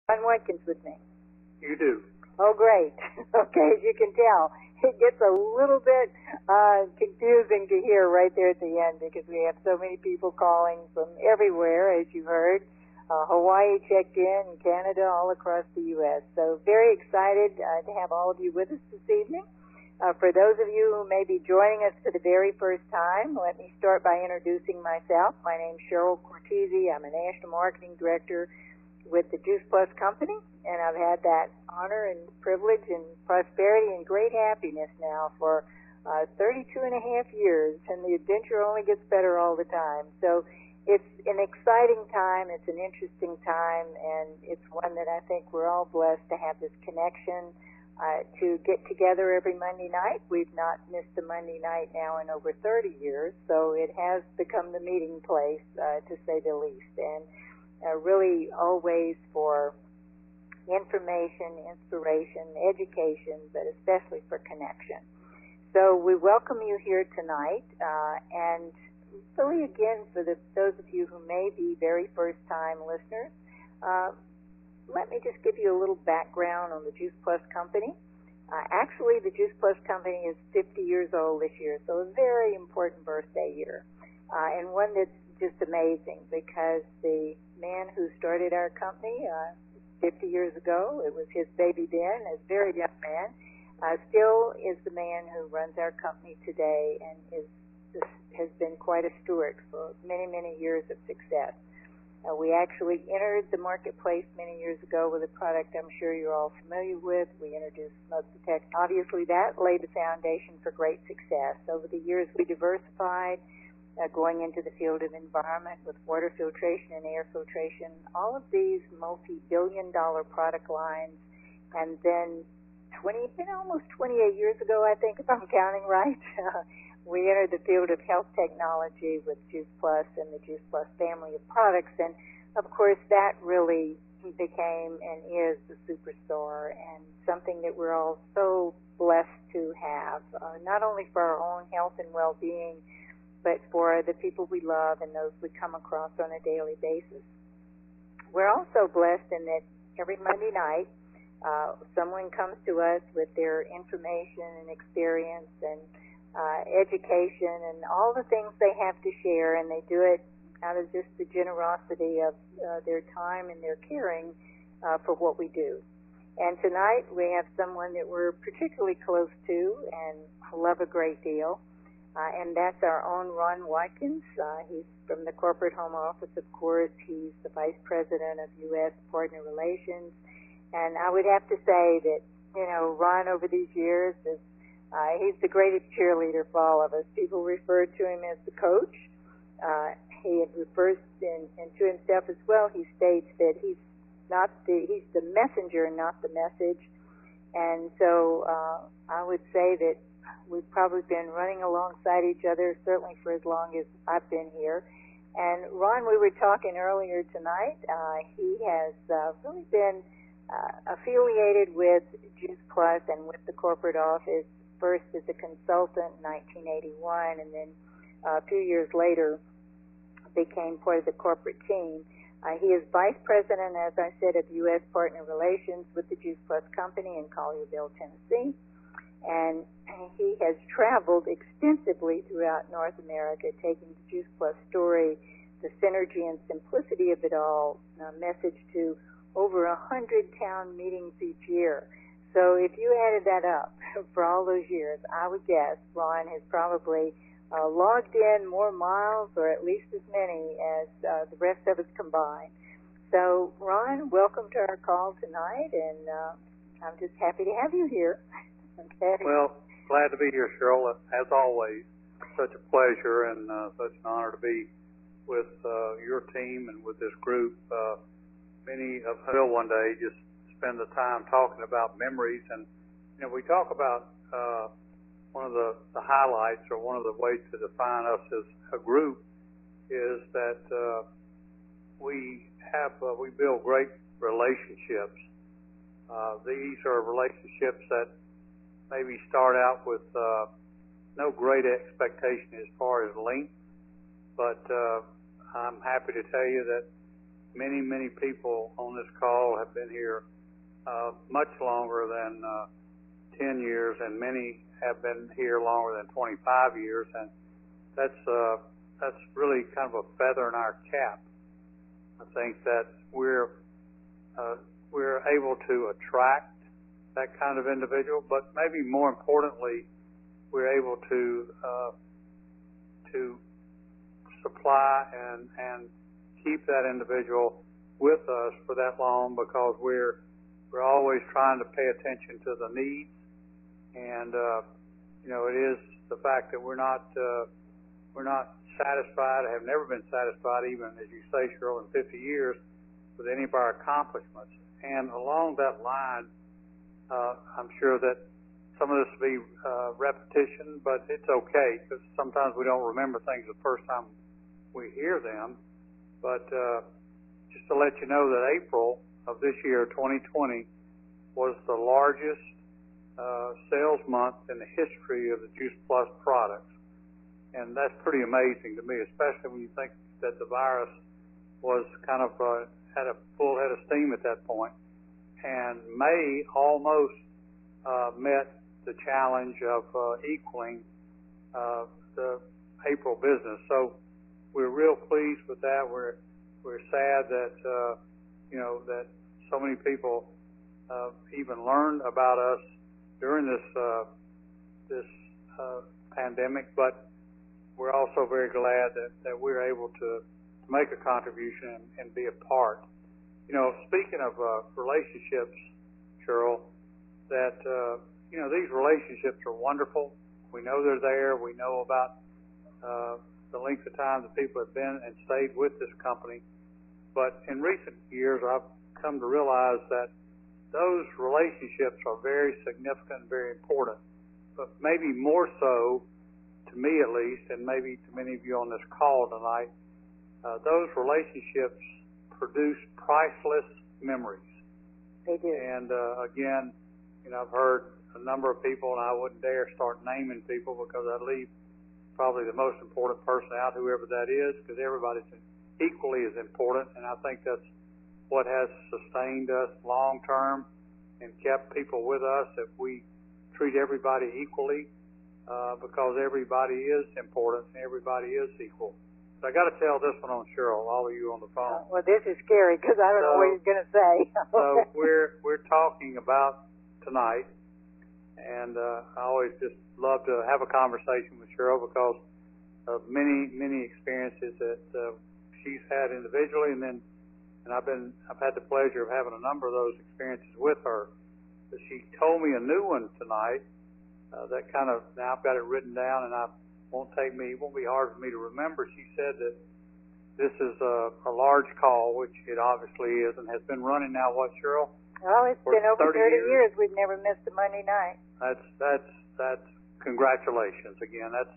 Watkins with me. You do. Oh, great. Okay, as you can tell, it gets a little bit confusing to hear right there at the end because we have so many people calling from everywhere, as you heard. Hawaii checked in, Canada, all across the U.S. So very excited to have all of you with us this evening. For those of you who may be joining us for the very first time, let me start by introducing myself. My name's Cheryl Cortese. I'm a National Marketing Director with the Juice Plus Company, and I've had that honor and privilege and prosperity and great happiness now for 32 and a half years, and the adventure only gets better all the time. So it's an exciting time, it's an interesting time, and it's one that I think we're all blessed to have this connection, to get together every Monday night. We've not missed a Monday night now in over 30 years, so it has become the meeting place, to say the least, and really always for information, inspiration, education, but especially for connection. So we welcome you here tonight, and really again for those of you who may be very first-time listeners, let me just give you a little background on the Juice Plus Company. Actually, the Juice Plus Company is 50 years old this year, so a very important birthday year, and one that's just amazing because the man who started our company 50 years ago, it was his baby Ben, a very young man, still is the man who runs our company today and has been quite a steward for many, many years of success. We actually entered the marketplace many years ago with a product I'm sure you're all familiar with. We introduced smoke detection. Obviously, that laid the foundation for great success. Over the years, we diversified, going into the field of environment with water filtration and air filtration, all of these multi-billion-dollar product lines, and then almost 28 years ago, I think, if I'm counting right, we entered the field of health technology with Juice Plus and the Juice Plus family of products, and of course that really became and is the superstar and something that we're all so blessed to have, not only for our own health and well-being, but for the people we love and those we come across on a daily basis. We're also blessed in that every Monday night, someone comes to us with their information and experience and education and all the things they have to share, and they do it out of just the generosity of their time and their caring for what we do. And tonight we have someone that we're particularly close to and love a great deal. And that's our own Ron Watkins. He's from the corporate home office, of course. He's the Vice President of U.S. Partner Relations. And I would have to say that, Ron over these years, he's the greatest cheerleader for all of us. People refer to him as the coach. He refers to himself as well. He states that he's the messenger, not the message. And so I would say that we've probably been running alongside each other, certainly for as long as I've been here. And Ron, we were talking earlier tonight. He has really been affiliated with Juice Plus and with the corporate office, first as a consultant in 1981, and then a few years later became part of the corporate team. He is Vice President, as I said, of U.S. Partner Relations with the Juice Plus Company in Collierville, Tennessee. And he has traveled extensively throughout North America, taking the Juice Plus story, the synergy and simplicity of it all, message to over 100 town meetings each year. So if you added that up for all those years, I would guess Ron has probably logged in more miles, or at least as many as the rest of us combined. So Ron, welcome to our call tonight, and I'm just happy to have you here. Okay. Well, glad to be here, Cheryl, as always. Such a pleasure and such an honor to be with your team and with this group. Many of us will one day just spend the time talking about memories. And, we talk about one of the highlights or one of the ways to define us as a group is that we build great relationships. These are relationships that maybe start out with no great expectation as far as length, but I'm happy to tell you that many people on this call have been here much longer than 10 years, and many have been here longer than 25 years, and that's really kind of a feather in our cap. I think that we're able to attract that kind of individual, but maybe more importantly, we're able to supply and keep that individual with us for that long, because we're always trying to pay attention to the needs, and it is the fact that we're not satisfied, have never been satisfied, even as you say, Cheryl, in 50 years, with any of our accomplishments. And along that line, I'm sure that some of this will be repetition, but it's okay, because sometimes we don't remember things the first time we hear them. But just to let you know that April of this year, 2020, was the largest sales month in the history of the Juice Plus products. And that's pretty amazing to me, especially when you think that the virus was kind of had a full head of steam at that point. And May almost met the challenge of equaling the April business. So we're real pleased with that. We're sad that that so many people even learned about us during this pandemic, but we're also very glad that we're able to make a contribution and be a part. Speaking of relationships, Cheryl, that these relationships are wonderful. We know they're there. We know about the length of time that people have been and stayed with this company. But in recent years, I've come to realize that those relationships are very significant and very important, but maybe more so, to me at least, and maybe to many of you on this call tonight, those relationships produce priceless memories. They do. And again, I've heard a number of people, and I wouldn't dare start naming people because I'd leave probably the most important person out, whoever that is, because everybody's equally as important, and I think that's what has sustained us long term and kept people with us, if we treat everybody equally, because everybody is important and everybody is equal. So I got to tell this one on Cheryl, all of you on the phone. Well, this is scary because I don't know what he's going to say. So we're talking about tonight, and I always just love to have a conversation with Cheryl because of many experiences that she's had individually, and I've had the pleasure of having a number of those experiences with her. But she told me a new one tonight that kind of, now I've got it written down, and it won't be hard for me to remember. She said that this is a large call, which it obviously is, and has been running now, what, Cheryl? Oh, it's been over 30 years. We've never missed a Monday night. That's congratulations again. That's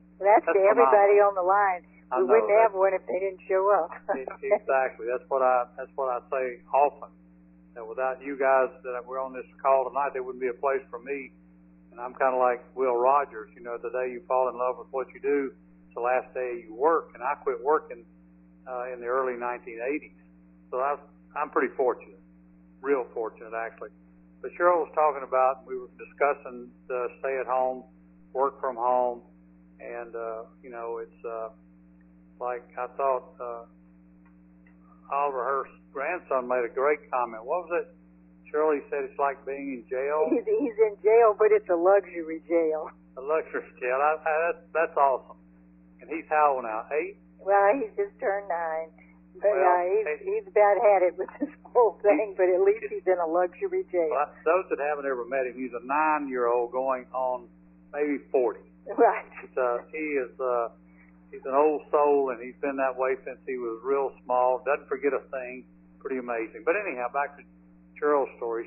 to everybody on the line. We wouldn't have one if they didn't show up. Exactly. That's what I say often. That without you guys that we're on this call tonight, there wouldn't be a place for me. And I'm kind of like Will Rogers. The day you fall in love with what you do, it's the last day you work. And I quit working in the early 1980s. So I'm pretty fortunate, real fortunate actually. But Cheryl was talking about, we were discussing the stay at home, work from home, and it's like I thought Oliver, her grandson, made a great comment. What was it? Shirley said it's like being in jail. He's in jail, but it's a luxury jail. A luxury jail. That's awesome. And he's how old now? 8? Well, he's just turned 9. But he's about had it with this whole thing, but at least he's in a luxury jail. Well, those that haven't ever met him, he's a 9-year-old going on maybe 40. Right. He's an old soul, and he's been that way since he was real small. Doesn't forget a thing. Pretty amazing. But anyhow, back to Cheryl's story.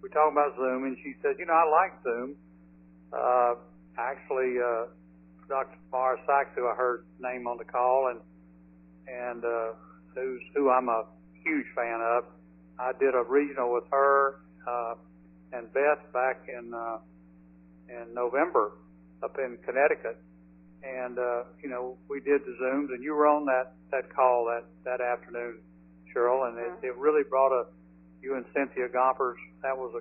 We talking about Zoom, and she said, I like Zoom. Actually, Dr. Mara Sachs, who I heard name on the call, and who I'm a huge fan of. I did a regional with her and Beth back in November up in Connecticut, and we did the Zooms, and you were on that call that afternoon, Cheryl, and it really brought you and Cynthia Gompers. That was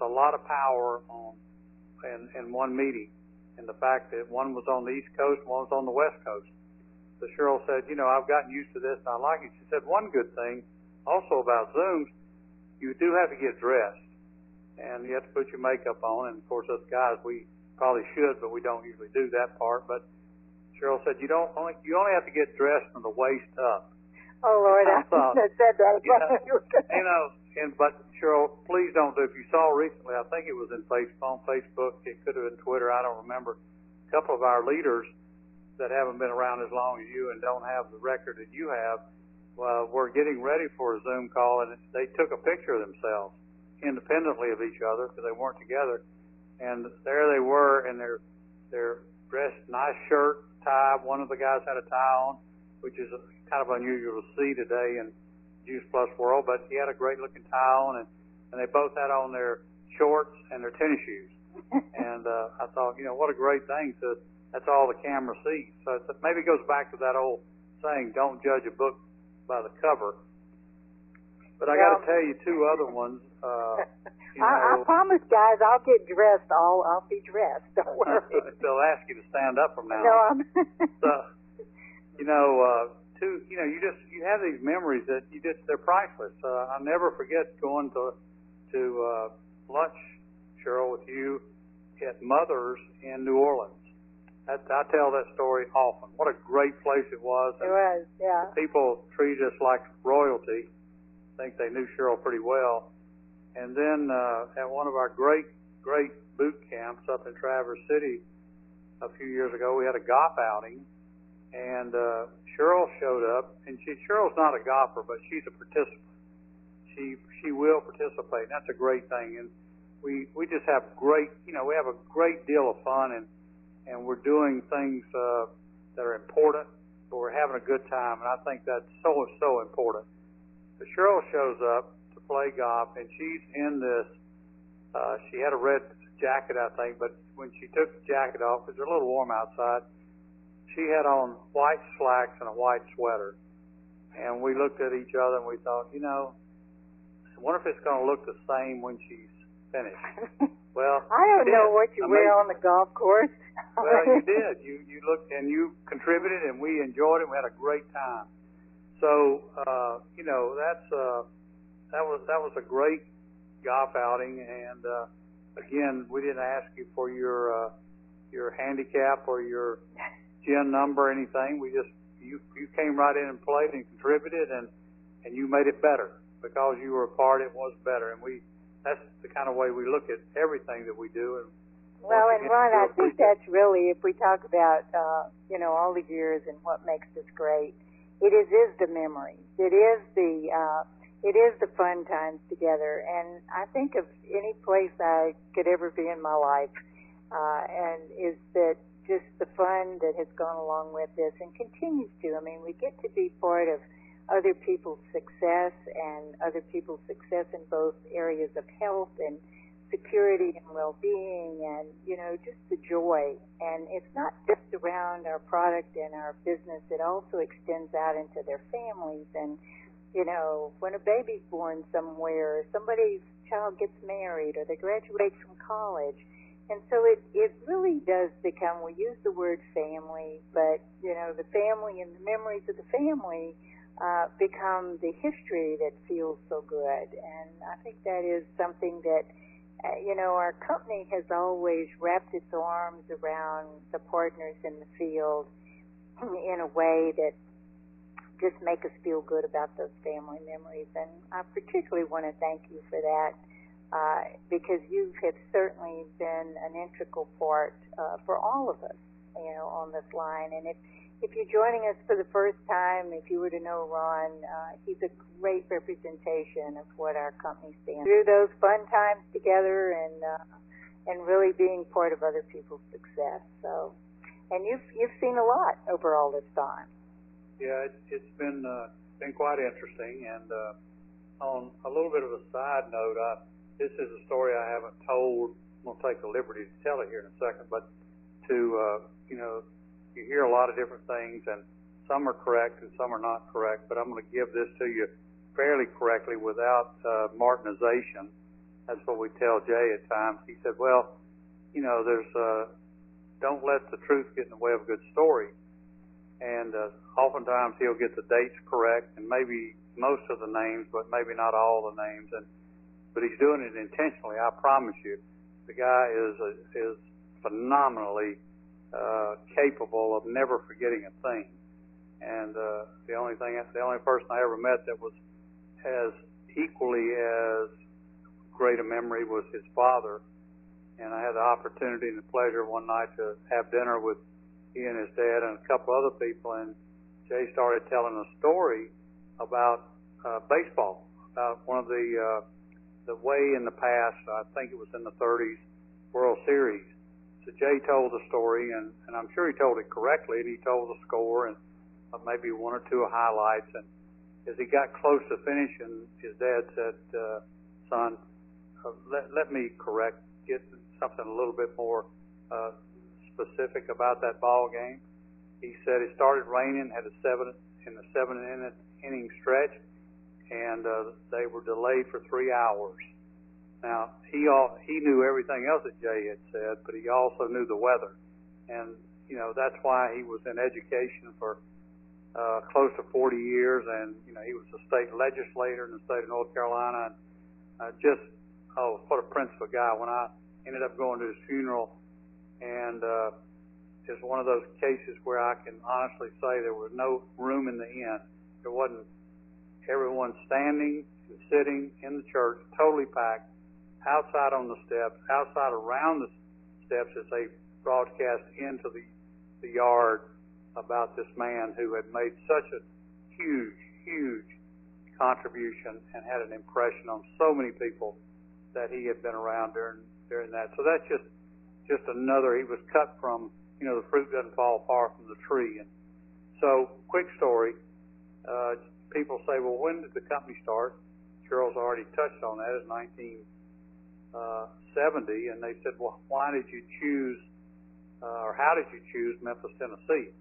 a lot of power in one meeting, and the fact that one was on the East Coast, one was on the West Coast. So Cheryl said, I've gotten used to this, and I like it. She said one good thing also about Zooms, you do have to get dressed, and you have to put your makeup on. And of course, us guys, we probably should, but we don't usually do that part. But Cheryl said you only have to get dressed from the waist up. Oh Lord, I said that. But Cheryl, please don't do. If you saw recently, I think it was on Facebook. It could have been Twitter. I don't remember. A couple of our leaders that haven't been around as long as you and don't have the record that you have, were getting ready for a Zoom call, and they took a picture of themselves independently of each other because they weren't together. And there they were in their dressed, nice shirt, tie. One of the guys had a tie on, which is kind of unusual to see today in Juice Plus world, but he had a great looking tie on, and they both had on their shorts and their tennis shoes. And I thought, what a great thing to. That's all the camera sees. So maybe it goes back to that old saying, don't judge a book by the cover. But I got to tell you two other ones. I promise, guys, I'll get dressed. I'll be dressed. Don't worry. They'll ask you to stand up from now on. So, you have these memories that they're priceless. I'll never forget going to lunch, Cheryl, with you at Mother's in New Orleans. I tell that story often. What a great place it was. It was, yeah. People treated us like royalty. I think they knew Cheryl pretty well. And then at one of our great boot camps up in Traverse City a few years ago, we had a golf outing, and Cheryl showed up. And Cheryl's not a golfer, but she's a participant. She will participate, and that's a great thing. And we just have we have a great deal of fun, and we're doing things that are important, but we're having a good time, and I think that's so important. But Cheryl shows up to play golf, and she's in this, she had a red jacket, I think, but when she took the jacket off, because it's a little warm outside, she had on white slacks and a white sweater. And we looked at each other, and we thought, I wonder if it's going to look the same when she's finished. Well, I don't know what you wear on the golf course. Well, you did. You looked and you contributed, and we enjoyed it. We had a great time. So, that was a great golf outing. And again, we didn't ask you for your handicap or your GIN number or anything. We just you came right in and played and contributed, and you made it better because you were a part. It was better, and that's the kind of way we look at everything that we do. And well, and Ron, I think that's really, if we talk about, all the years and what makes us great, it is the memories. It is the fun times together. And I think of any place I could ever be in my life, and is that just the fun that has gone along with this and continues to. I mean, we get to be part of other people's success and other people's success in both areas of health and security and well-being and, just the joy. And it's not just around our product and our business. It also extends out into their families. And, when a baby's born somewhere, somebody's child gets married or they graduate from college. And so it really does become, we use the word family, but, the family and the memories of the family become the history that feels so good. And I think that is something that, our company has always wrapped its arms around the partners in the field in a way that just make us feel good about those family memories. And I particularly want to thank you for that, because you have certainly been an integral part for all of us, on this line. And if you're joining us for the first time, if you were to know Ron, he's a great representation of what our company stands for. Through those fun times together and really being part of other people's success. So, and you've seen a lot over all this time. Yeah, it's been quite interesting. And on a little bit of a side note, this is a story I haven't told. I'm going to take the liberty to tell it here in a second, but to you hear a lot of different things, and some are correct and some are not correct, but I'm going to give this to you fairly correctly without Martinization. That's what we tell Jay at times. He said, well, you know, don't let the truth get in the way of a good story. And oftentimes he'll get the dates correct and maybe most of the names, but maybe not all the names. But he's doing it intentionally, I promise you. The guy is phenomenally capable of never forgetting a thing. And the only person I ever met that was as equally as great a memory was his father. And I had the opportunity and the pleasure one night to have dinner with he and his dad and a couple other people, and Jay started telling a story about baseball, about one of the way in the past, I think it was in the 30s, World Series. So Jay told the story, and I'm sure he told it correctly, and he told the score and maybe one or two highlights. And as he got close to finishing, his dad said, son, let me get something a little bit more specific about that ball game. He said it started raining, had in the seven-inning stretch, and they were delayed for 3 hours. Now, he knew everything else that Jay had said, but he also knew the weather. And, you know, that's why he was in education for close to 40 years, and, you know, he was a state legislator in the state of North Carolina. And what a prince of a guy. When I ended up going to his funeral, and it's one of those cases where I can honestly say there was no room in the inn. There wasn't everyone standing and sitting in the church, totally packed, outside on the steps, outside around the steps as they broadcast into the yard about this man who had made such a huge, huge contribution and had an impression on so many people that he had been around during that. So that's just another, he was cut from, you know, the fruit doesn't fall far from the tree. And so, quick story, people say, well, when did the company start? Cheryl's already touched on that. It's 1970, and they said, well, why did you choose, or how did you choose Memphis, Tennessee?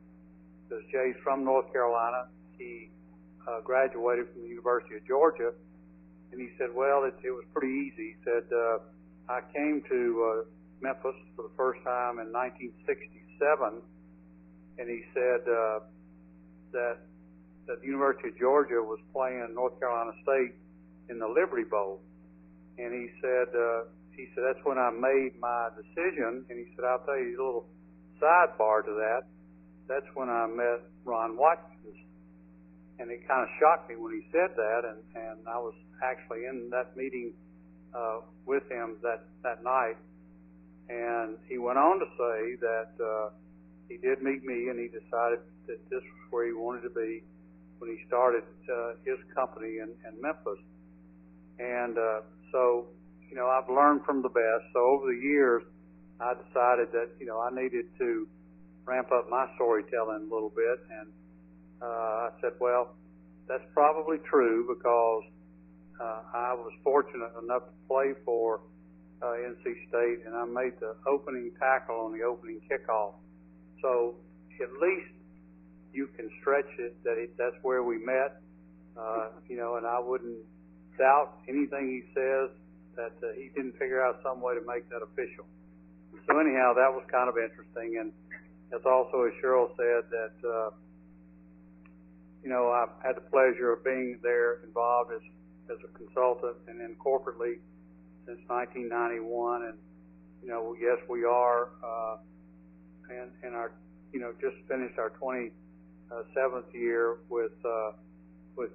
Because Jay's from North Carolina. He graduated from the University of Georgia, and he said, well, it was pretty easy. He said, I came to Memphis for the first time in 1967, and he said that the University of Georgia was playing North Carolina State in the Liberty Bowl, and he said that's when I made my decision. And he said, I'll tell you a little sidebar to that. That's when I met Ron Watkins, and it kind of shocked me when he said that, and I was actually in that meeting with him that night. And he went on to say that he did meet me, and he decided that this was where he wanted to be when he started his company in Memphis. And so, you know, I've learned from the best. So over the years, I decided that, you know, I needed to ramp up my storytelling a little bit. And I said, well, that's probably true because I was fortunate enough to play for NC State, and I made the opening tackle on the opening kickoff. So at least you can stretch it that's where we met, you know, and I wouldn't doubt anything he says that he didn't figure out some way to make that official. So anyhow, that was kind of interesting, and as also as Cheryl said that, you know, I've had the pleasure of being there involved as a consultant and then corporately since 1991, and you know, yes, we are, and our, you know, just finished our 27th year with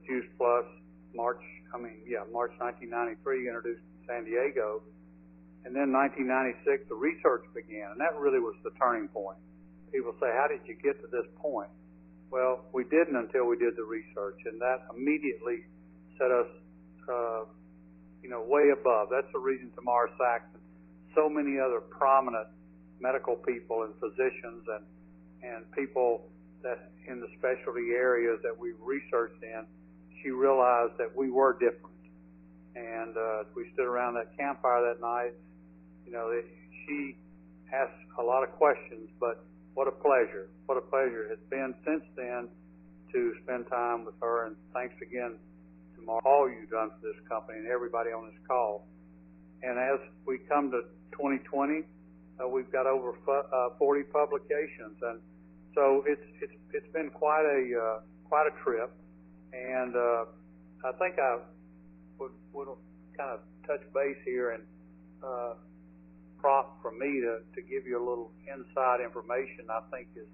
Juice Plus. March 1993 introduced in San Diego, and then 1996 the research began, and that really was the turning point. People say, how did you get to this point? Well, we didn't until we did the research, and that immediately set us you know, way above. That's the reason Tamar Saxon, so many other prominent medical people and physicians and people that in the specialty areas that we researched in, she realized that we were different. And we stood around that campfire that night. You know, she asked a lot of questions, but what a pleasure. What a pleasure it has been since then to spend time with her. And thanks again to all you've done for this company and everybody on this call. And as we come to 2020, we've got over 40 publications, and so it's been quite a trip. And I think I would kind of touch base here and prompt for me to give you a little inside information I think is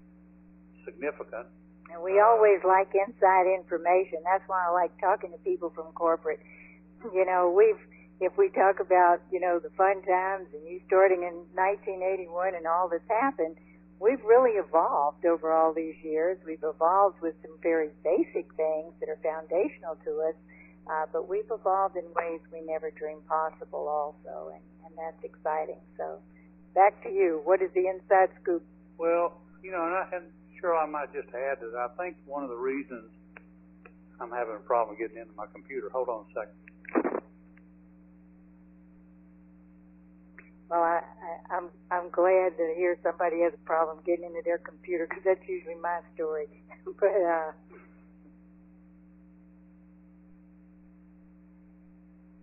significant. And we always like inside information. That's why I like talking to people from corporate. You know, if we talk about, you know, the fun times and you starting in 1981 and all that's happened, we've really evolved over all these years. We've evolved with some very basic things that are foundational to us, but we've evolved in ways we never dreamed possible also, and that's exciting. So back to you. What is the inside scoop? Well, you know, and sure, I might just add that I think one of the reasons I'm having a problem getting into my computer. Hold on a second. Well, I'm glad to hear somebody has a problem getting into their computer, because that's usually my story. But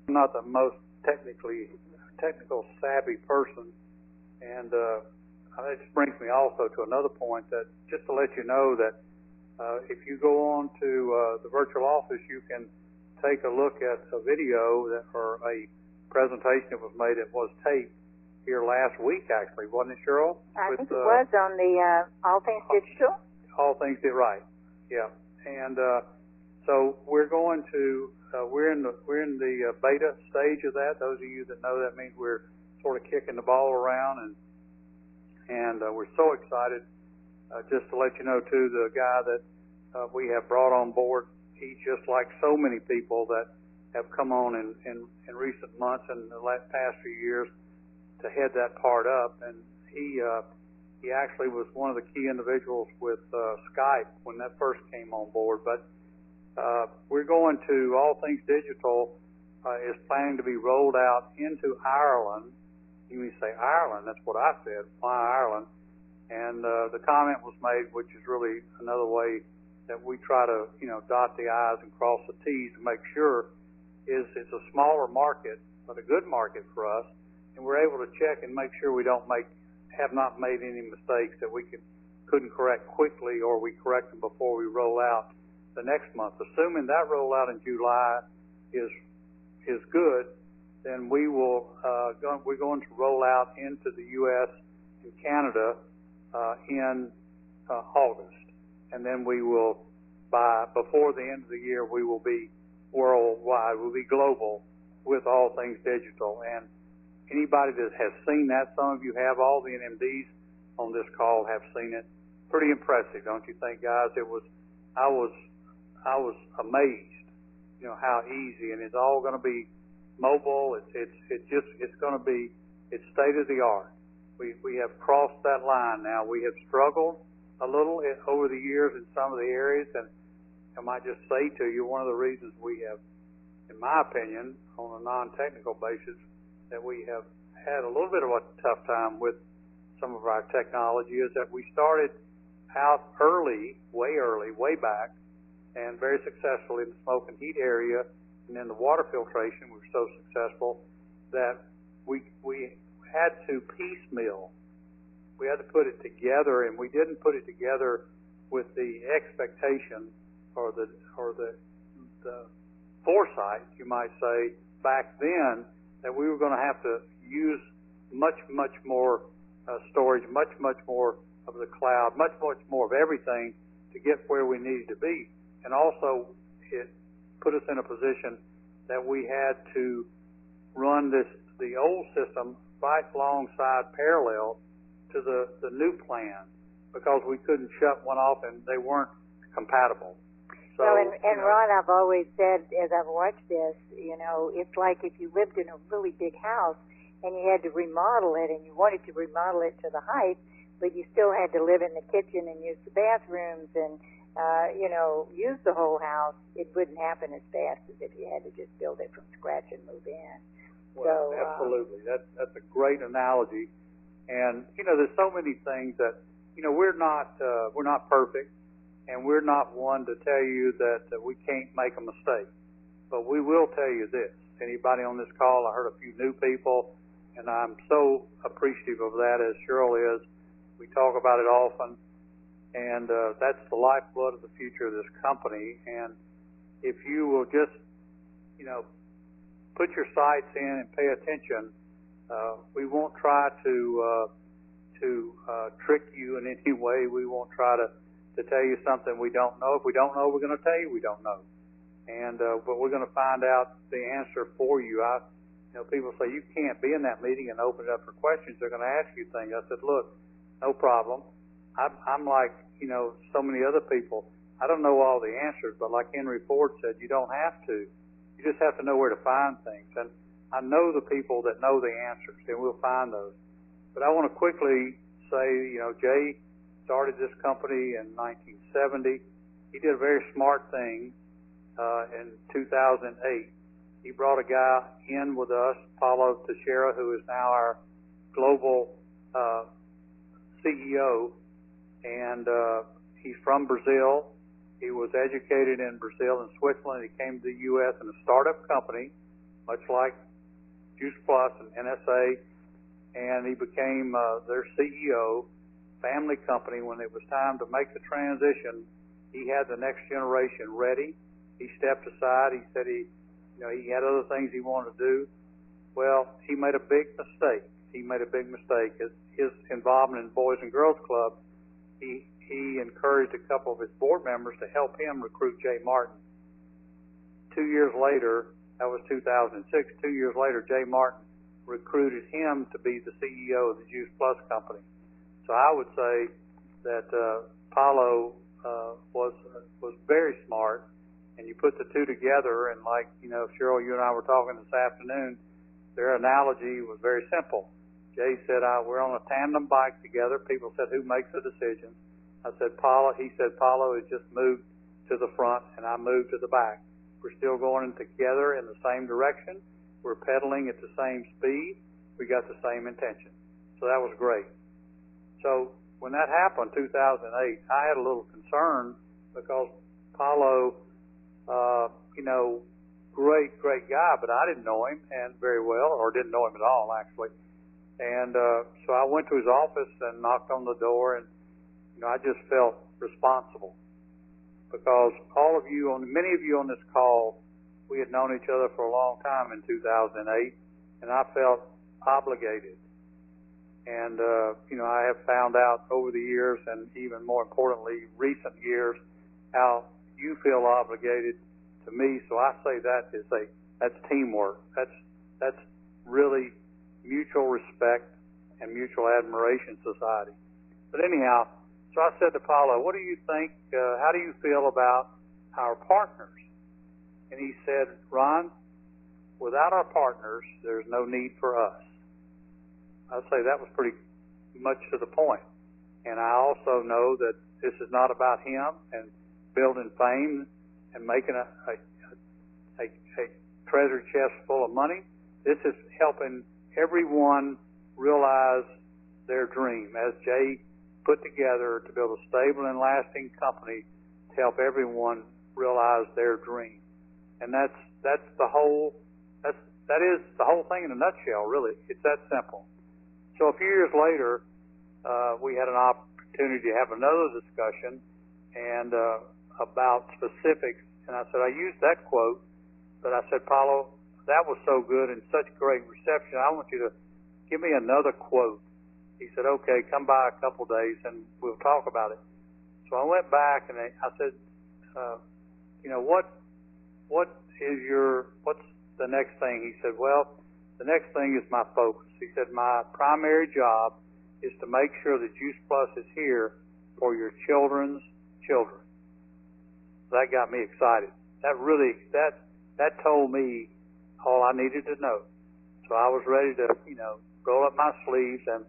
I'm not the most technical savvy person, and it just brings me also to another point that just to let you know that if you go on to the virtual office, you can take a look at a video or a presentation that was made that was taped here last week, actually, wasn't it, Cheryl? I think it was on the All Things Digital. All Things Did Right, yeah. And so we're going to we're in the beta stage of that. Those of you that know, that means we're sort of kicking the ball around, and we're so excited. Just to let you know, too, the guy that we have brought on board, he's just like so many people that have come on in recent months and the past few years to head that part up, and he actually was one of the key individuals with Skype when that first came on board. But we're going to All Things Digital is planning to be rolled out into Ireland. You may say Ireland? That's what I said. Why Ireland? And the comment was made, which is really another way that we try to, you know, dot the I's and cross the T's to make sure it's a smaller market, but a good market for us. And we're able to check and make sure we have not made any mistakes that we couldn't correct quickly, or we correct them before we roll out the next month. Assuming that rollout in July is good, then we're going to roll out into the U.S. and Canada in August, and then we will, before the end of the year, we will be worldwide. We'll be global with All Things Digital. And anybody that has seen that, some of you have, all the NMDs on this call have seen it. Pretty impressive, don't you think, guys? I was amazed, you know, how easy, and it's all going to be mobile. It's going to be state of the art. We have crossed that line now. We have struggled a little over the years in some of the areas, and I might just say to you, one of the reasons we have, in my opinion, on a non-technical basis, that we have had a little bit of a tough time with some of our technology is that we started out early, way back, and very successful in the smoke and heat area, and then the water filtration. We were so successful that we had to piecemeal. We had to put it together, and we didn't put it together with the expectation or the foresight, you might say, back then, that we were going to have to use much more storage, much more of the cloud, much more of everything to get where we needed to be. And also, it put us in a position that we had to run the old system right alongside parallel to the new plan, because we couldn't shut one off and they weren't compatible. So, well, and Ron, I've always said, as I've watched this, you know, it's like if you lived in a really big house and you had to remodel it, and you wanted to remodel it to the height, but you still had to live in the kitchen and use the bathrooms and, you know, use the whole house. It wouldn't happen as fast as if you had to just build it from scratch and move in. Well, so, absolutely. That's a great analogy. And, you know, there's so many things that, you know, we're not perfect. and we're not one to tell you that we can't make a mistake. But we will tell you this. Anybody on this call, I heard a few new people, and I'm so appreciative of that, as Cheryl is. We talk about it often, and that's the lifeblood of the future of this company. And if you will just, put your sights in and pay attention, we won't try to trick you in any way. We won't try to tell you something we don't know. If we don't know, we're going to tell you we don't know. And but we're going to find out the answer for you. People say you can't be in that meeting and open it up for questions. They're going to ask you things. I said, look, no problem. I'm like so many other people. I don't know all the answers, but like Henry Ford said, you don't have to. You just have to know where to find things. And I know the people that know the answers, and we'll find those. But I want to quickly say, Jay started this company in 1970. He did a very smart thing in 2008. He brought a guy in with us, Paulo Teixeira, who is now our global CEO, and he's from Brazil. He was educated in Brazil and Switzerland. He came to the U.S. in a startup company, much like Juice Plus and NSA, and he became their CEO, family company. When it was time to make the transition, he had the next generation ready. He stepped aside. He said he had other things he wanted to do. Well, he made a big mistake. His involvement in Boys and Girls Club, he encouraged a couple of his board members to help him recruit Jay Martin. 2 years later, that was 2006, 2 years later, Jay Martin recruited him to be the CEO of the Juice Plus company. So I would say that Paulo was very smart, and you put the two together, and like, Cheryl, you and I were talking this afternoon, their analogy was very simple. Jay said, we're on a tandem bike together. People said, who makes the decisions? I said, Paulo. He said, Paulo has just moved to the front, and I moved to the back. We're still going together in the same direction. We're pedaling at the same speed. We got the same intention. So that was great. So when that happened, 2008, I had a little concern because Paulo, great guy, but I didn't know him and very well, or didn't know him at all, actually. And so I went to his office and knocked on the door, and I just felt responsible because many of you on this call, we had known each other for a long time in 2008, and I felt obligated. And, I have found out over the years, and even more importantly, recent years, how you feel obligated to me. So I say that's teamwork. That's really mutual respect and mutual admiration society. But anyhow, so I said to Paulo, what do you think, how do you feel about our partners? And he said, Ron, without our partners, there's no need for us. I'd say that was pretty much to the point. And I also know that this is not about him and building fame and making a treasure chest full of money. This is helping everyone realize their dream, as Jay put together to build a stable and lasting company to help everyone realize their dream. And that is the whole thing in a nutshell, really. It's that simple. So a few years later, we had an opportunity to have another discussion and about specifics. And I said, I used that quote, but I said, Paulo, that was so good and such great reception. I want you to give me another quote. He said, okay, come by a couple days and we'll talk about it. So I went back and I said, what's the next thing? He said, well, the next thing is my focus. He said, my primary job is to make sure that Juice Plus is here for your children's children. That got me excited. That told me all I needed to know. So I was ready to, roll up my sleeves and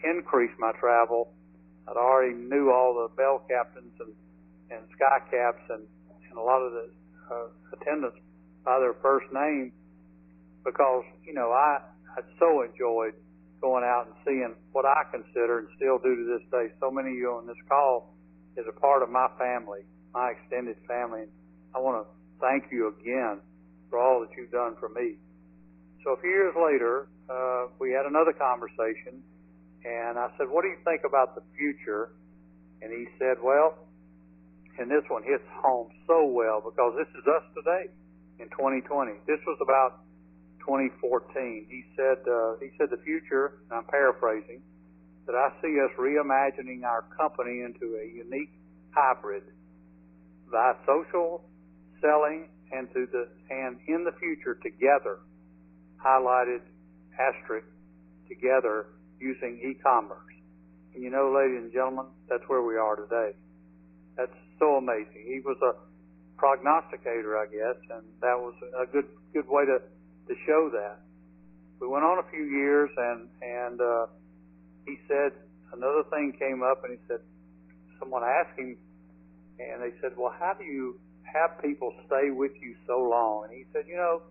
increase my travel. I'd already knew all the bell captains and sky caps and a lot of the attendants by their first name because, I so enjoyed going out and seeing what I consider and still do to this day. So many of you on this call is a part of my family, my extended family. And I want to thank you again for all that you've done for me. So a few years later, we had another conversation, and I said, what do you think about the future? And he said, well, and this one hits home so well because this is us today in 2020. This was about 2014. He said the future, and I'm paraphrasing, that I see us reimagining our company into a unique hybrid by social selling and in the future together, highlighted asterisk, together using e-commerce. And you know, ladies and gentlemen, that's where we are today. That's so amazing. He was a prognosticator, I guess, and that was a good way to show that. We went on a few years, and he said another thing came up, and he said, someone asked him, and they said, well, how do you have people stay with you so long? And he said, you know,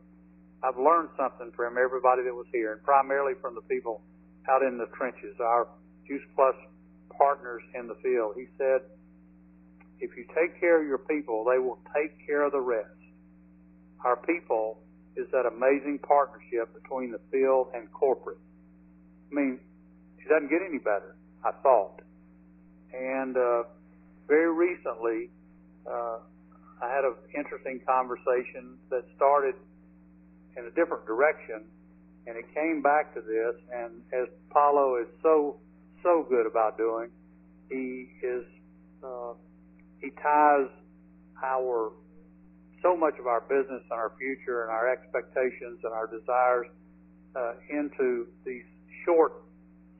I've learned something from everybody that was here, and primarily from the people out in the trenches, our Juice Plus partners in the field. He said, if you take care of your people, they will take care of the rest. Our people is that amazing partnership between the field and corporate. I mean, it doesn't get any better, I thought. And very recently, I had an interesting conversation that started in a different direction, and it came back to this. And as Paulo is so good about doing, he ties so much of our business and our future and our expectations and our desires into these short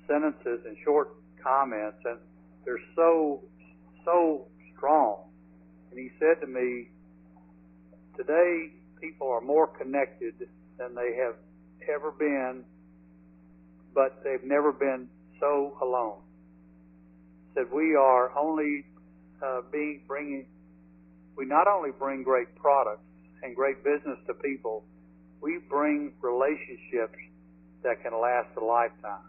sentences and short comments, and they're so strong. And he said to me, today people are more connected than they have ever been, but they've never been so alone. He said we are only we not only bring great products and great business to people, we bring relationships that can last a lifetime.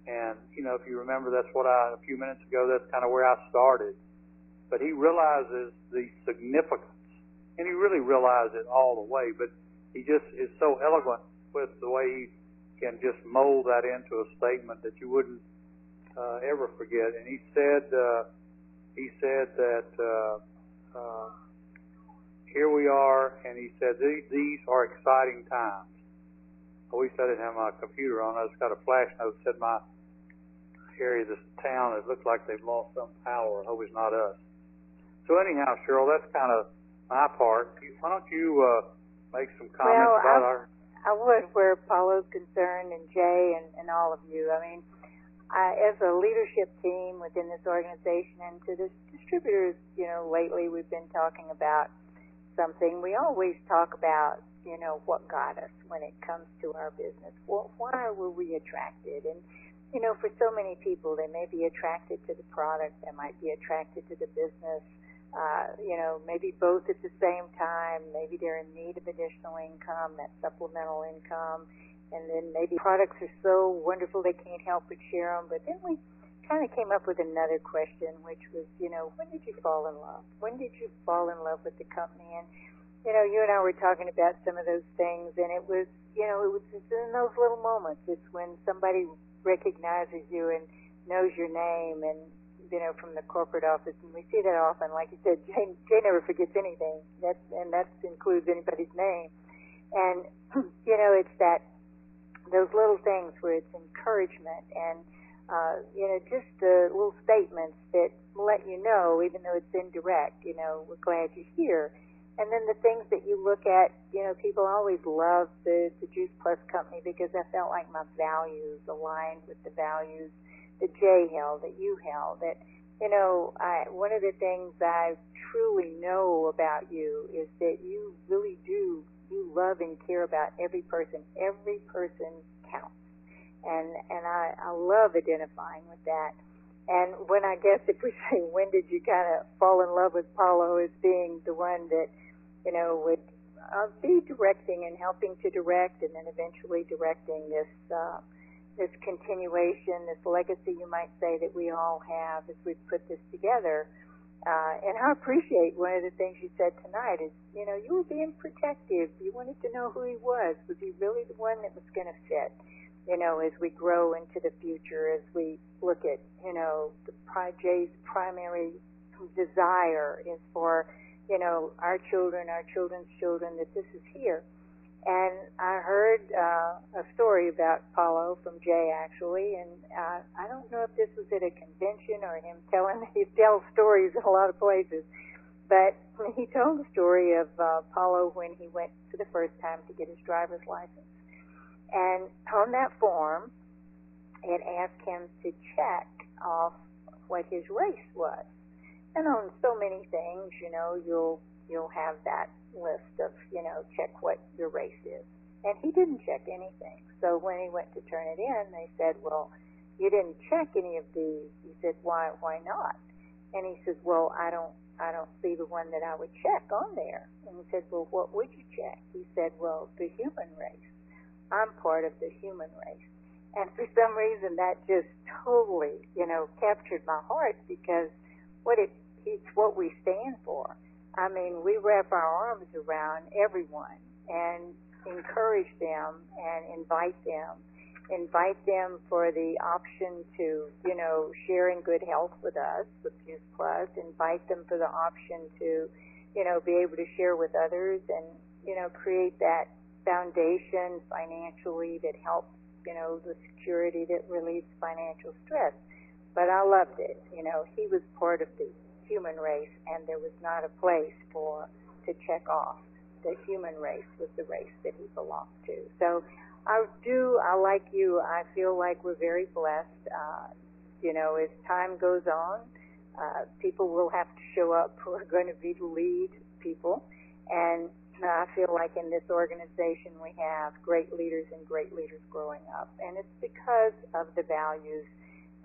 And, you know, if you remember, that's what a few minutes ago, that's kind of where I started. But he realizes the significance, and he really realized it all the way, but he just is so eloquent with the way he can just mold that into a statement that you wouldn't ever forget. And he said that here we are, and he said these are exciting times. I wish I didn't have my computer on. I just got a flash note that said my area, this town, it looked like they've lost some power. I hope it's not us. So anyhow, Cheryl, that's kind of my part. Why don't you make some comments about our... I would, where Paulo's concerned, and Jay, and all of you. I mean, as a leadership team within this organization, and to the distributors, you know, lately we've been talking about something. We always talk about, you know, what got us when it comes to our business. Well, why were we attracted? And, you know, for so many people, they may be attracted to the product, they might be attracted to the business, you know, maybe both at the same time. Maybe they're in need of additional income, that supplemental income. And then maybe products are so wonderful they can't help but share them. But then we kind of came up with another question, which was, you know, when did you fall in love? When did you fall in love with the company? And, you know, you and I were talking about some of those things, and it was, you know, it was just in those little moments. It's when somebody recognizes you and knows your name, and, you know, from the corporate office. And we see that often. Like you said, Jay never forgets anything. That includes anybody's name. And, you know, it's those little things where it's encouragement and, you know, just little statements that let you know, even though it's indirect, you know, we're glad you're here. And then the things that you look at, you know, people always love the Juice Plus company because I felt like my values aligned with the values that Jay held, that you held, that, you know, one of the things I truly know about you is that you really do, you love and care about every person. Every person counts. And I love identifying with that. And when I guess if we say, when did you kind of fall in love with Paulo as being the one that, you know, would be directing and helping to direct, and then eventually directing this this continuation, this legacy, you might say, that we all have as we've put this together. And I appreciate one of the things you said tonight is, you know, you were being protective. You wanted to know who he was. Was he really the one that was going to fit? You know, as we grow into the future, as we look at, you know, Jay's primary desire is for, you know, our children, our children's children, that this is here. And I heard a story about Paulo from Jay, actually, and I don't know if this was at a convention or him he tells stories in a lot of places, but he told the story of Paulo when he went for the first time to get his driver's license. And on that form, it asked him to check off what his race was. And on so many things, you know, you'll have that list of, you know, check what your race is. And he didn't check anything. So when he went to turn it in, they said, well, you didn't check any of these. He said, why not? And he says, well, I don't see the one that I would check on there. And he said, well, what would you check? He said, well, the human race. I'm part of the human race. And for some reason that just totally, you know, captured my heart, because it's what we stand for. I mean, we wrap our arms around everyone and encourage them and invite them for the option to, you know, share in good health with us, with Fuse Plus, invite them for the option to, you know, be able to share with others and, you know, create that foundation financially that helps, you know, the security that relieves financial stress. But I loved it. You know, he was part of the human race, and there was not a place to check off the human race was the race that he belonged to. So I like you, I feel like we're very blessed. You know, as time goes on, people will have to show up who are going to be the lead people, and I feel like in this organization we have great leaders and great leaders growing up, and it's because of the values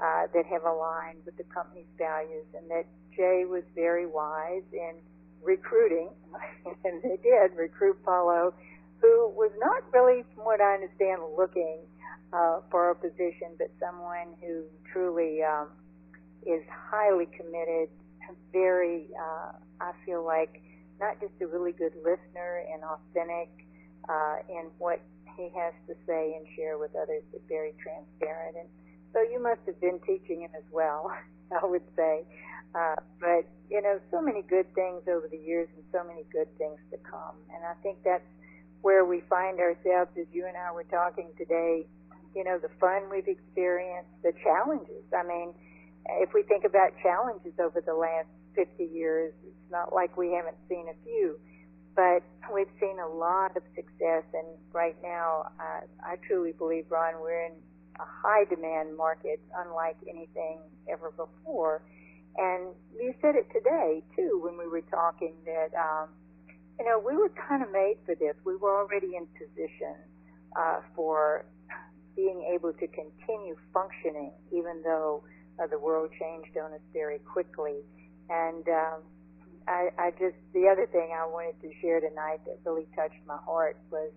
that have aligned with the company's values, and that Jay was very wise in recruiting, and they did recruit Paulo, who was not really, from what I understand, looking for a position, but someone who truly is highly committed, very, I feel like, not just a really good listener and authentic in what he has to say and share with others, but very transparent. And so you must have been teaching him as well, I would say. But, you know, so many good things over the years and so many good things to come. And I think that's where we find ourselves, as you and I were talking today, you know, the fun we've experienced, the challenges. I mean, if we think about challenges over the last 50 years, it's not like we haven't seen a few, but we've seen a lot of success. And right now, I truly believe, Ron, we're in a high demand market unlike anything ever before. And you said it today, too, when we were talking that, you know, we were kind of made for this. We were already in position for being able to continue functioning, even though the world changed on us very quickly. And I just, the other thing I wanted to share tonight that really touched my heart was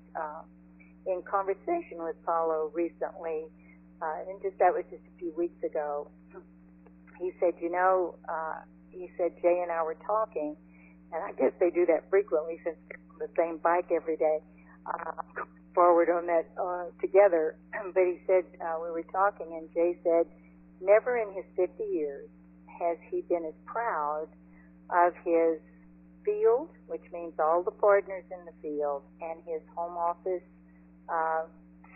in conversation with Paulo recently, and that was just a few weeks ago. He said, you know, he said, Jay and I were talking, and I guess they do that frequently since they're on the same bike every day, forward on that together. But he said, we were talking, and Jay said, never in his 50 years has he been as proud of his field, which means all the partners in the field, and his home office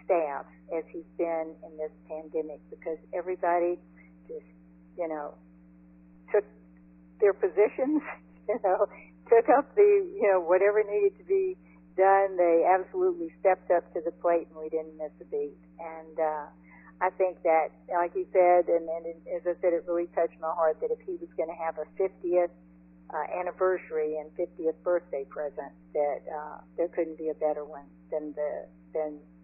staff as he's been in this pandemic, because everybody just, you know, took their positions, you know, took up the, you know, whatever needed to be done. They absolutely stepped up to the plate, and we didn't miss a beat. And I think that, like you said, and as I said, it really touched my heart that if he was going to have a 50th anniversary and 50th birthday present, that there couldn't be a better one than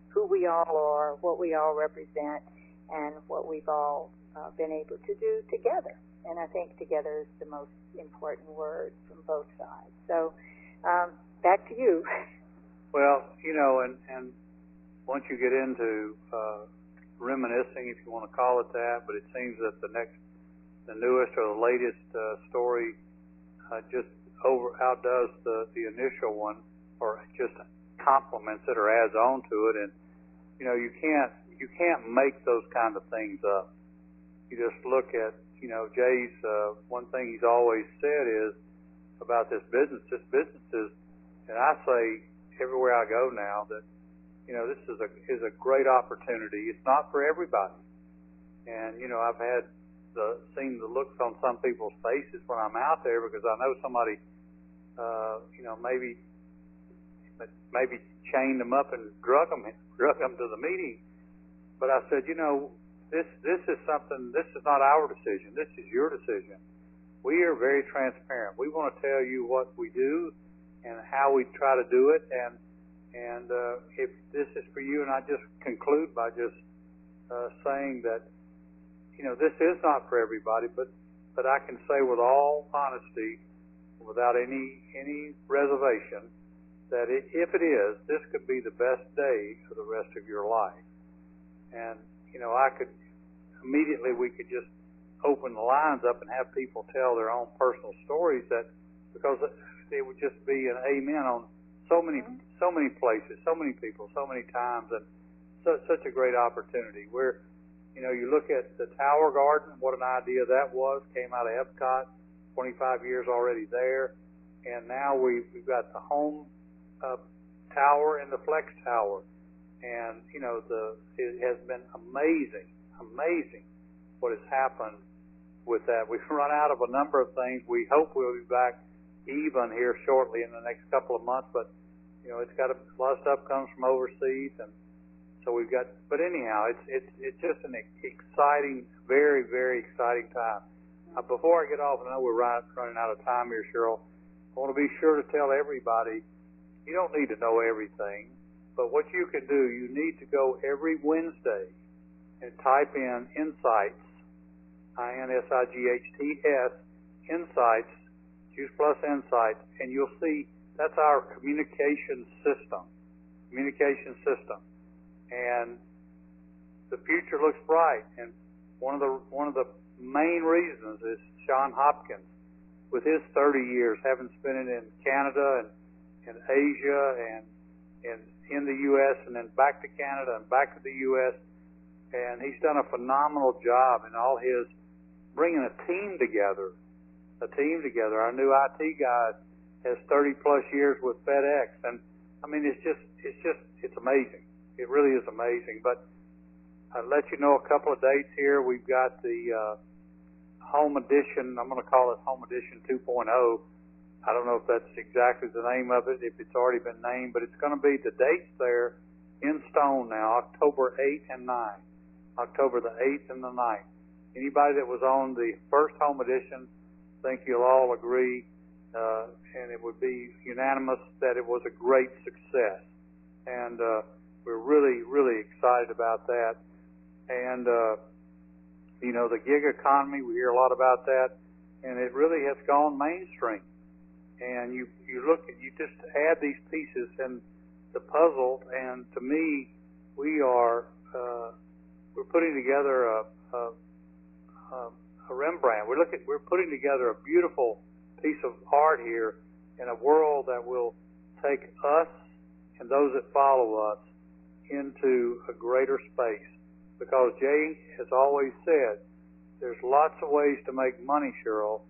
who we all are, what we all represent, and what we've all been able to do together. And I think together is the most important word from both sides. So back to you. Well, you know, and once you get into reminiscing, if you want to call it that, but it seems that the newest or the latest story just outdoes the initial one, or just complements it or adds on to it. And you can't make those kind of things up. You just look at Jay's one thing he's always said is about this business. This business is, and I say everywhere I go now that this is a great opportunity. It's not for everybody, and I've had seen the looks on some people's faces when I'm out there, because I know somebody maybe chained them up and drug them to the meeting. But I said, this is something. This is not our decision. This is your decision. We are very transparent. We want to tell you what we do and how we try to do it, and if this is for you, and I just conclude by just saying that this is not for everybody, but I can say with all honesty, without any reservation, that if it is, this could be the best day for the rest of your life. And we could just open the lines up and have people tell their own personal stories, because it would just be an amen on so many places, so many people, so many times, and such a great opportunity. Where you look at the Tower Garden, what an idea that was, came out of Epcot, 25 years already there, and now we've got the home tower and the Flex Tower, and it has been amazing what has happened with that. We've run out of a number of things. We hope we'll be back even here shortly in the next couple of months, but it's got a lot of stuff comes from overseas, and so we've got. But anyhow, it's just an exciting, very, very exciting time. Before I get off, I know we're running out of time here, Cheryl. I want to be sure to tell everybody, you don't need to know everything, but what you can do, you need to go every Wednesday and type in Insights, INSIGHTS, Insights, choose plus Insights, and you'll see that's our communication system. And the future looks bright. And one of the main reasons is John Hopkins, with his 30 years, having spent it in Canada and Asia and in the U.S. and then back to Canada and back to the U.S. And he's done a phenomenal job in all his bringing a team together. Our new IT guy has 30 plus years with FedEx, and I mean it's amazing. It really is amazing. But I'll let you know a couple of dates here. We've got the Home Edition. I'm going to call it Home Edition 2.0. I don't know if that's exactly the name of it, if it's already been named, but it's going to be the dates there in stone now, October 8th and 9th. October the 8th and the 9th. Anybody that was on the first Home Edition, I think you'll all agree, and it would be unanimous that it was a great success. And we're really, really excited about that. And, the gig economy, we hear a lot about that, and it really has gone mainstream. And you just add these pieces and the puzzle, and to me, we're putting together a Rembrandt. We're putting together a beautiful piece of art here in a world that will take us and those that follow us into a greater space. Because Jay has always said, there's lots of ways to make money, Cheryl,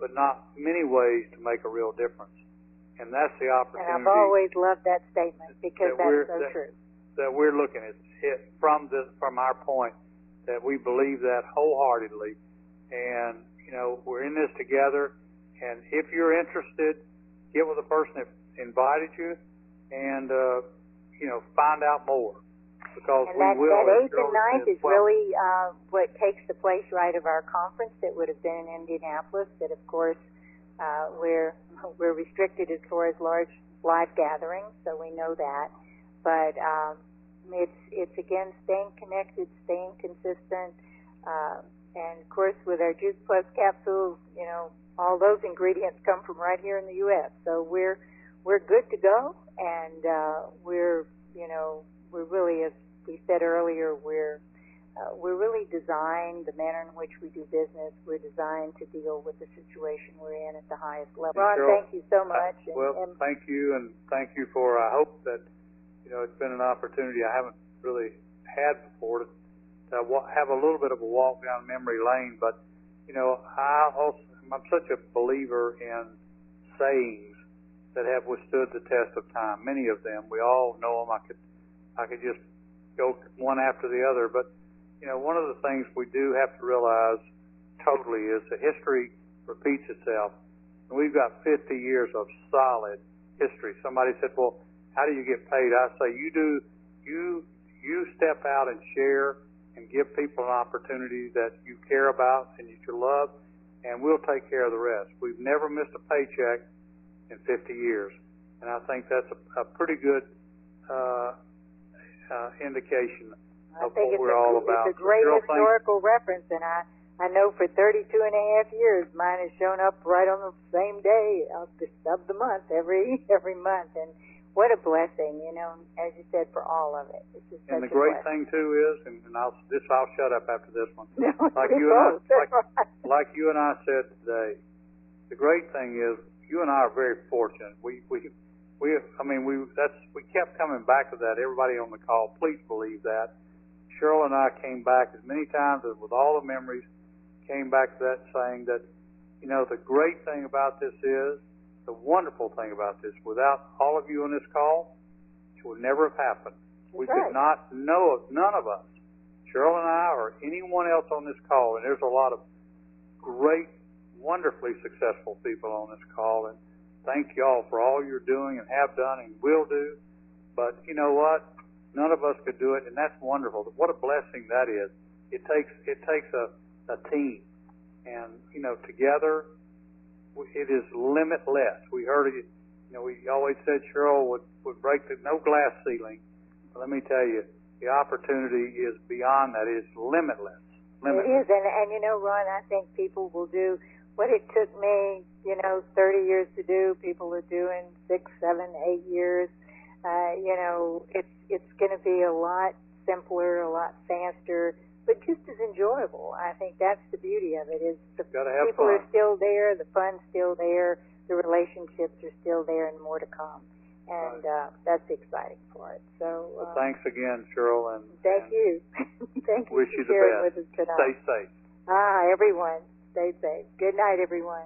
but not many ways to make a real difference. And that's the opportunity. And I've always loved that statement, because that's so true. That we're looking at it from our point, that we believe that wholeheartedly. And, we're in this together. And if you're interested, get with the person that invited you and, find out more. Because and we will. That 8th and 9th is really what takes the place right of our conference that would have been in Indianapolis. That, of course, we're restricted as far as large live gatherings, so we know that. But it's again staying connected, staying consistent, and of course with our Juice Plus capsules, all those ingredients come from right here in the U.S. So we're good to go, and we're really, as we said earlier, we're we're really designed, the manner in which we do business, we're designed to deal with the situation we're in at the highest level. Ron, Cheryl, thank you so much. Thank you, and thank you for, I hope that, it's been an opportunity I haven't really had before to have a little bit of a walk down memory lane, but, I'm such a believer in sayings that have withstood the test of time. Many of them, we all know them. I could just go one after the other, but one of the things we do have to realize totally is that history repeats itself. And we've got 50 years of solid history. Somebody said, well, how do you get paid? I say, you step out and share and give people an opportunity that you care about and you love, and we'll take care of the rest. We've never missed a paycheck in 50 years. And I think that's a pretty good indication of what we're all about. It's a great historical reference, and I know for 32 and a half years, mine has shown up right on the same day of the month, every month, and what a blessing, as you said, for all of it. It's just and such the great blessing. thing too is, and I'll shut up after this one. No, like you and I said today, the great thing is you and I are very fortunate. We kept coming back to that. Everybody on the call, please believe that. Cheryl and I came back as many times as with all the memories, came back to that saying that, the great thing about this is, the wonderful thing about this, without all of you on this call, it would never have happened. We could not know of, none of us, Cheryl and I or anyone else on this call, and there's a lot of great, wonderfully successful people on this call, and thank you all for all you're doing and have done and will do. But you know what? None of us could do it, and that's wonderful. What a blessing that is. It takes a team, and together it is limitless. We heard it. We always said Cheryl would break no glass ceiling. But let me tell you, the opportunity is beyond that. It's limitless. It is, and Ron, I think people will do what it took me, 30 years to do. People are doing 6, 7, 8 years. It's going to be a lot simpler, a lot faster, but just as enjoyable. I think that's the beauty of it. Is the people are still there, the fun's still there, the relationships are still there, and more to come. And that's the exciting part. So thanks again, Cheryl, and thank you. Thank you wish for you the sharing best. with us tonight. Stay safe. Everyone, stay safe. Good night, everyone.